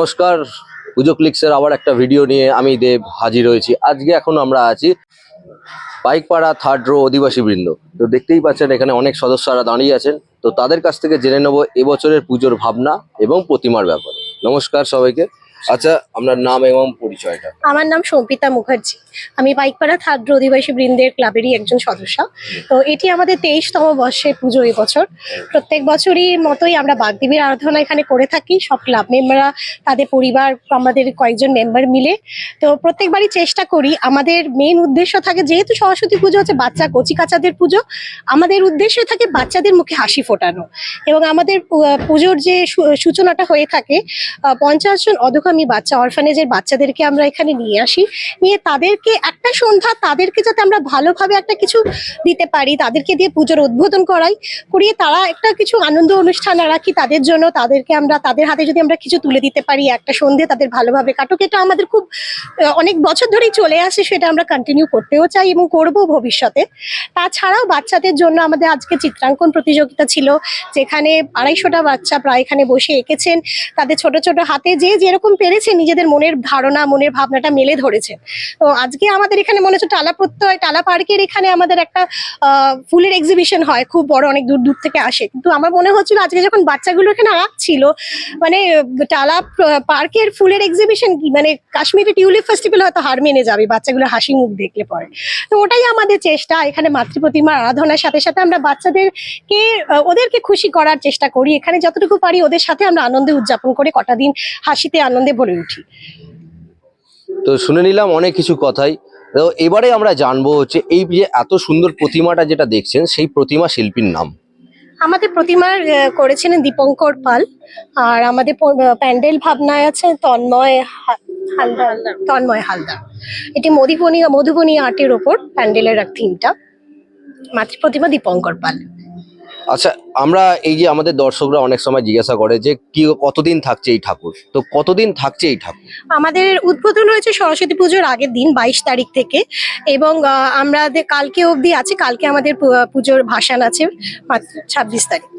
নমস্কার, পুজো ক্লিক্সের আবার একটা ভিডিও নিয়ে আমি দেব হাজির হয়েছি। আজকে এখন আমরা আছি পাইকপাড়া থার্ড রো অধিবাসী বৃন্দ। তো দেখতেই পাচ্ছেন এখানে অনেক সদস্যরা দাঁড়িয়ে আছেন। তো তাদের কাছ থেকে জেনে নেব এবছরের পুজোর ভাবনা এবং প্রতিমার ব্যাপারে। নমস্কার সবাইকে। আচ্ছা, আপনার নাম এবং পরিচয়টা? আমার নাম শোভিতা মুখার্জি। আমি পাইকপাড়া থার্ড রো অধিবাসী বৃন্দের ক্লাবেরই একজন সদস্য। তো এটি আমাদের 23তম বর্ষের পুজো এবছর। প্রত্যেক বছরই মতোই আমরা বাগদেবীর আরাধনা এখানে করে থাকি। সব ক্লাব মেম্বাররা, তাদের পরিবার, আমাদের কয়েকজন মেম্বার মিলে। তো প্রত্যেকবারই চেষ্টা করি, আমাদের মেইন উদ্দেশ্য থাকে, যেহেতু সরস্বতী পুজো হচ্ছে বাচ্চা কচি কাচাদের পুজো, আমাদের উদ্দেশ্য থাকে বাচ্চাদের মুখে হাসি ফোটানো। এবং আমাদের পুজোর যে সূচনাটা হয়ে থাকে, 50 জন অধোগামী বাচ্চা অরফানেজের বাচ্চাদেরকে আমরা এখানে নিয়ে আসি। নিয়ে তাদেরকে একটা সন্ধ্যা, তাদেরকে যাতে আমরা ভালোভাবে একটা কিছু দিতে পারি, তাদেরকে দিয়ে পুজোর উদ্বোধন করিয়ে তারা একটা কিছু আনন্দ অনুষ্ঠান রাখি তাদের জন্য। তাদেরকে আমরা তাদের হাতে যদি আমরা কিছু তুলে দিতে পারি, একটা সন্ধে তাদের ভালোভাবে কাটুক, এটা আমাদের খুব অনেক বছর ধরেই চলে আসে। সেটা আমরা কন্টিনিউ করতেও চাই এবং করবো ভবিষ্যতে। তাছাড়াও বাচ্চাদের জন্য আমাদের আজকে চিত্রাঙ্কন প্রতিযোগিতা ছিল, যেখানে 250টা বাচ্চা প্রায় এখানে বসে এঁকেছেন। তাদের ছোট ছোট হাতে যে যেরকম পেরেছে নিজেদের মনের ধারণা, মনের ভাবনাটা মেলে ধরেছেন। তো আজকে আমাদের এখানে মনে হচ্ছে টালা পার্কের এখানে আমাদের একটা ফুলের এক্সিবিশন হয়, খুব বড়, অনেক দূর দূর থেকে আসে। কিন্তু আমার মনে হচ্ছিল আজকে যখন বাচ্চাগুলো এখানে আঁকছিল, মানে টালা পার্কের ফুলের এক্সিবিশন কি, মানে কাশ্মীরি টিউলিপ ফেস্টিভ্যাল হয়তো হার মেনে যাবে বাচ্চাগুলো হাসি মুখ দেখলে পরে। তো ওটাই আমাদের চেষ্টা, এখানে মাতৃ প্রতিমার আরাধনার সাথে সাথে আমরা বাচ্চাদেরকে ওদেরকে খুশি করার চেষ্টা করি। এখানে যতটুকু পারি ওদের সাথে আমরা আনন্দে উদযাপন করে কটা দিন হাসিতে আনন্দে ভরে উঠি। তো শুনে নিলাম অনেক কিছু কথাই। তো এবারে আমরা জানবো হচ্ছে এই যে এত সুন্দর প্রতিমাটা যেটা দেখছেন, সেই প্রতিমা শিল্পীর নাম। আমাদের প্রতিমার করেছিলেন দীপঙ্কর পাল। আর আমাদের প্যান্ডেল ভাবনায় আছে তন্ময় হালদার। এটি মধুবনী আর্টের ওপর প্যান্ডেলের থিমটা। মাতৃ প্রতিমা দীপঙ্কর পাল। আচ্ছা, আমরা এই যে আমাদের দর্শকরা অনেক সময় জিজ্ঞাসা করে যে কতদিন থাকছে এই ঠাকুর, তো কতদিন থাকছে এই ঠাকুর? আমাদের উদ্বোধন হয়েছে সরস্বতী পুজোর আগের দিন 22 তারিখ থেকে, এবং আমাদের কালকে অবধি আছে। কালকে আমাদের পুজোর ভাসান আছে 26 তারিখ।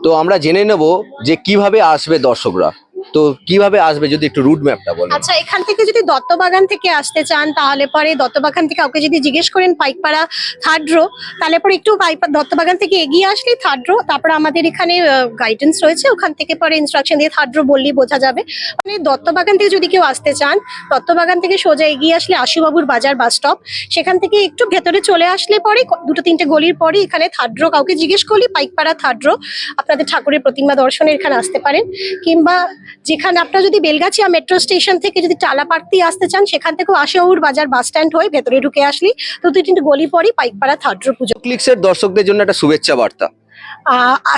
তো আমরা জেনে নেব যে কিভাবে আসবে দর্শকরা, তো কিভাবে আসবে যদি একটু রুট ম্যাপটা বলেন। আচ্ছা, এখান থেকে যদি দত্তবাগান থেকে আসতে চান, তাহলে পরে দত্তবাগান থেকে কাউকে যদি জিজ্ঞেস করেন পাইকপাড়া থার্ড রো, তাহলে পরে একটু দত্তবাগান থেকে এগিয়ে আসলেই থার্ড রো। তারপর আমাদের এখানে গাইডেন্স রয়েছে, ওখান থেকে পরে ইনস্ট্রাকশন দিয়ে থার্ড রো বললেই বোঝা যাবে। মানে দত্তবাগান থেকে যদি কেউ আসতে চান, দত্তবাগান থেকে সোজা এগিয়ে আসলে আশুবাবুর বাজার বাস স্টপ, সেখান থেকে একটু ভেতরে চলে আসলে পরে 2-3টে গলির পরে এখানে থার্ড রো, কাউকে জিজ্ঞেস করলে পাইকপাড়া থার্ড রো, আপনাদের ঠাকুরের প্রতিমা দর্শনে এখানে আসতে পারেন। কিংবা যেখানে আপনারা যদি বেলগাছিয়া মেট্রো স্টেশন থেকে যদি টালা পার্ক দিয়ে আসতে চান, সেখান থেকেও আশুবাবুর বাজার বাস স্ট্যান্ড হয়ে ভেতরে ঢুকে আসলি 2-3টে গলি পরই পাইকপাড়া থার্ড রো পুজো। ক্লিক্সের দর্শকদের জন্য একটা শুভেচ্ছা বার্তা।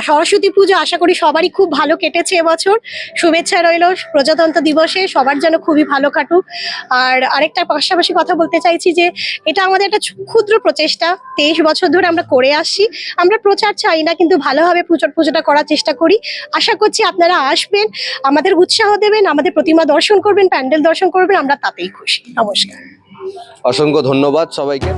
সরস্বতী পুজো আশা করি সবারই খুব ভালো কেটেছে এবছর। শুভেচ্ছা রইল প্রজাতন্ত্র দিবসে, সবার যেন খুবই ভালো কাটুক। আর আরেকটা পাশাপাশি কথা বলতে চাইছি যে এটা আমাদের একটা ক্ষুদ্র প্রচেষ্টা, 23 বছর ধরে আমরা করে আসছি। আমরা প্রচার চাই না, কিন্তু ভালোভাবে পুজোটা করার চেষ্টা করি। আশা করছি আপনারা আসবেন, আমাদের উৎসাহ দেবেন, আমাদের প্রতিমা দর্শন করবেন, প্যান্ডেল দর্শন করবেন, আমরা তাতেই খুশি। নমস্কার, অসংখ্য ধন্যবাদ সবাইকে।